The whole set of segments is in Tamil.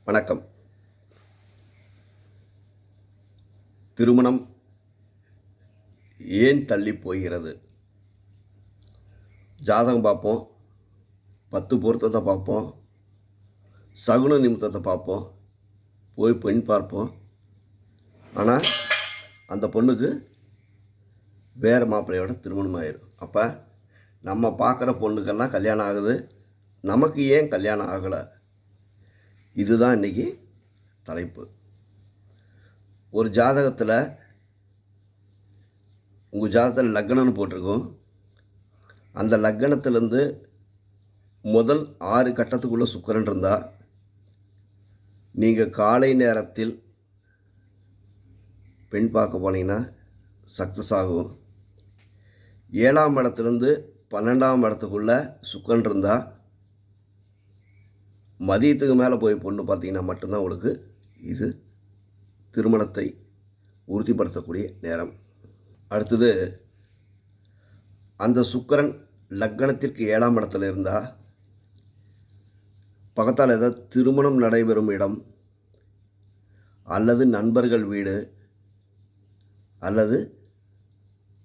வணக்கம். திருமணம் ஏன் தள்ளி போகிறது? ஜாதகம் பார்ப்போம், 10 பொருத்தத்தை பார்ப்போம், சகுன நிமித்தத்தை பார்ப்போம், போய் பெண் பார்ப்போம். ஆனால் அந்த பொண்ணுக்கு வேறு மாப்பிள்ளையோட திருமணம் ஆயிடும். அப்போ நம்ம பார்க்குற பொண்ணுக்கெல்லாம் கல்யாணம் ஆகுது, நமக்கு ஏன் கல்யாணம் ஆகலை? இதுதான் இன்றைக்கி தலைப்பு. ஒரு ஜாதகத்தில் உங்கள் ஜாதகத்தில் லக்னம்னு போட்டிருக்கோம். அந்த லக்னத்திலேருந்து முதல் 6 கட்டத்துக்குள்ளே சுக்கிரன் இருந்தால் நீங்கள் காலை நேரத்தில் பெண் பார்க்க போனீங்கன்னா சக்ஸஸ் ஆகும். 7ஆம் இடத்துலேருந்து 12ஆம் இடத்துக்குள்ளே சுக்கிரன் இருந்தால் மதியத்துக்கு மேலே போய் பொண்ணு பார்த்தீங்கன்னா மட்டும்தான் உங்களுக்கு இது திருமணத்தை உறுதிப்படுத்தக்கூடிய நேரம். அடுத்தது, அந்த சுக்கிரன் லக்னத்திற்கு 7ஆம் இடத்துல இருந்தால் பக்கத்தால் ஏதாவது திருமணம் நடைபெறும் இடம் அல்லது நண்பர்கள் வீடு அல்லது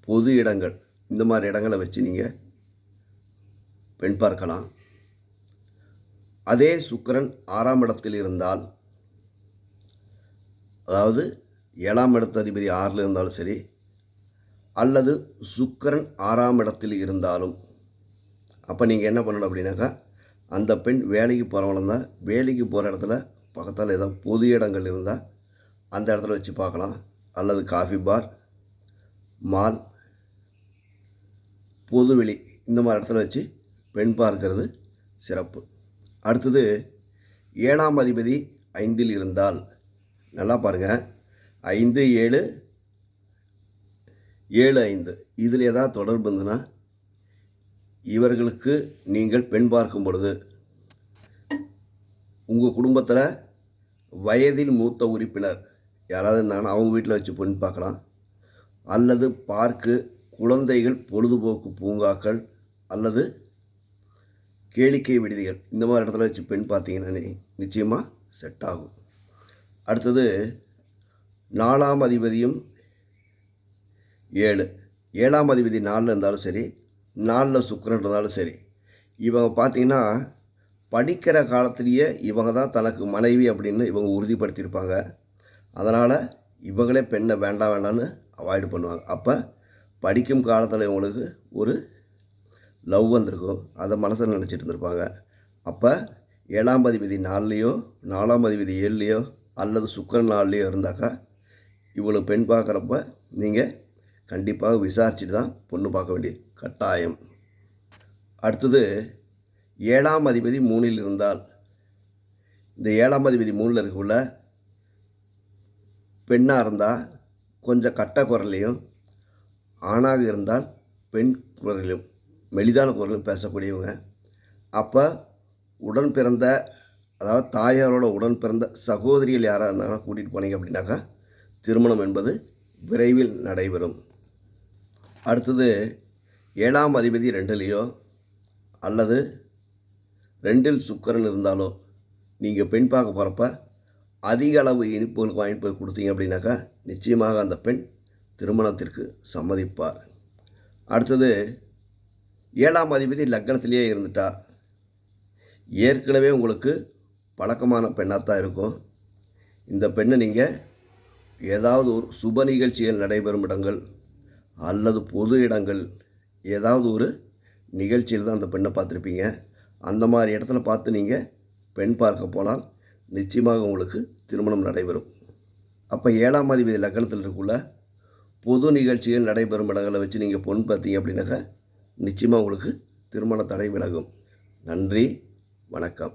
பொது இடங்கள், இந்த மாதிரி இடங்களை வச்சு நீங்கள் பெண் பார்க்கலாம். அதே சுக்கிரன் 6ஆம் இடத்தில் இருந்தால், அதாவது 7ஆம் இடத்து அதிபதி 6ல் இருந்தாலும் சரி, அல்லது சுக்கிரன் 6ஆம் இடத்தில் இருந்தாலும், அப்போ நீங்கள் என்ன பண்ணணும் அப்படின்னாக்கா, அந்த பெண் வேலைக்கு போகிறவங்க தான் வேலைக்கு போகிற இடத்துல பக்கத்தால் ஏதாவது பொது இடங்கள் இருந்தால் அந்த இடத்துல வச்சு பார்க்கலாம். அல்லது காஃபி பார், மால், பொதுவெளி, இந்த மாதிரி இடத்துல வச்சு பெண் பார்க்கறது சிறப்பு. அடுத்தது, 7ஆம் அதிபதி 5ல் இருந்தால், நல்லா பாருங்கள், 5, 7, 7, 5 இதில் ஏதாவது தொடர்பு இருந்ததுன்னா இவர்களுக்கு நீங்கள் பெண் பார்க்கும் பொழுது உங்கள் குடும்பத்தில் வயதில் மூத்த உறுப்பினர் யாராவது இருந்தாங்கன்னா அவங்க வீட்டில் வச்சு பெண் பார்க்கலாம். அல்லது பார்க்கு, குழந்தைகள் பொழுதுபோக்கு பூங்காக்கள் அல்லது கேளிக்கை விடுதிகள், இந்த மாதிரி இடத்துல வச்சு பெண் பார்த்தீங்கன்னா நிச்சயமாக செட் ஆகும். அடுத்தது, 4ஆம் அதிபதியும் 7, 7ஆம் அதிபதி 4ல் இருந்தாலும் சரி, 4ல் சுக்கிரன் இருந்தாலும் சரி, இவங்க பார்த்திங்கன்னா படிக்கிற காலத்திலேயே இவங்க தான் தனக்கு மனைவி அப்படின்னு இவங்க உறுதிப்படுத்தியிருப்பாங்க. அதனால் இவங்களே பெண்ணை வேண்டாம் வேண்டாம்னு அவாய்டு பண்ணுவாங்க. அப்போ படிக்கும் காலத்தில் இவங்களுக்கு ஒரு லவ் வந்திருக்கும், அதை மனசில் நினச்சிட்டு இருந்திருப்பாங்க. அப்போ 7ஆம் அதிபதி 4லேயோ 4ஆம் அதிபதி 7லேயோ அல்லது சுக்கிரன் 4லேயோ இருந்தாக்கா இவ்வளோ பெண் பார்க்குறப்ப நீங்கள் கண்டிப்பாக விசாரிச்சுட்டு தான் பொண்ணு பார்க்க வேண்டிய கட்டாயம். அடுத்தது, 7ஆம் அதிபதி 3ல் இருந்தால், இந்த 7ஆம் அதிபதி 3ல் இருக்கக்குள்ள பெண்ணாக இருந்தால் கொஞ்சம் கட்ட குரலையும், ஆணாக இருந்தால் பெண் குரலையும், மெலிதான குரலும் பேசக்கூடியவங்க. அப்போ உடன் பிறந்த, அதாவது தாயாரோட உடன் பிறந்த சகோதரிகள் யாராக இருந்தாங்கன்னா கூட்டிகிட்டு போனீங்க அப்படின்னாக்கா திருமணம் என்பது விரைவில் நடைபெறும். அடுத்தது, 7ஆம் அதிபதி 2லேயோ அல்லது 2ல் சுக்கிரன் இருந்தாலோ நீங்கள் பெண் பார்க்க போகிறப்ப அதிக அளவு இனிப்புகளுக்கு வாங்கிட்டு போய் கொடுத்தீங்க அப்படின்னாக்கா நிச்சயமாக அந்த பெண் திருமணத்திற்கு சம்மதிப்பார். அடுத்தது, 7ஆம் அதிபதி லக்னத்திலேயே இருந்துட்டா ஏற்கனவே உங்களுக்கு பழக்கமான பெண்ணாக தான் இருக்கும். இந்த பெண்ணை நீங்கள் ஏதாவது ஒரு சுப நிகழ்ச்சிகள் நடைபெறும் இடங்கள் அல்லது பொது இடங்கள், ஏதாவது ஒரு நிகழ்ச்சியில் தான் அந்த பெண்ணை பார்த்துருப்பீங்க. அந்த மாதிரி இடத்துல பார்த்து நீங்கள் பெண் பார்க்க போனால் நிச்சயமாக உங்களுக்கு திருமணம் நடைபெறும். அப்போ 7ஆம் அதிபதி லக்னத்தில் இருக்குள்ள பொது நிகழ்ச்சிகள் நடைபெறும் இடங்களை வச்சு நீங்கள் பொண்ணு பார்த்தீங்க அப்படின்னாக்கா நிச்சயமாக உங்களுக்கு திருமண தடை விலகும். நன்றி, வணக்கம்.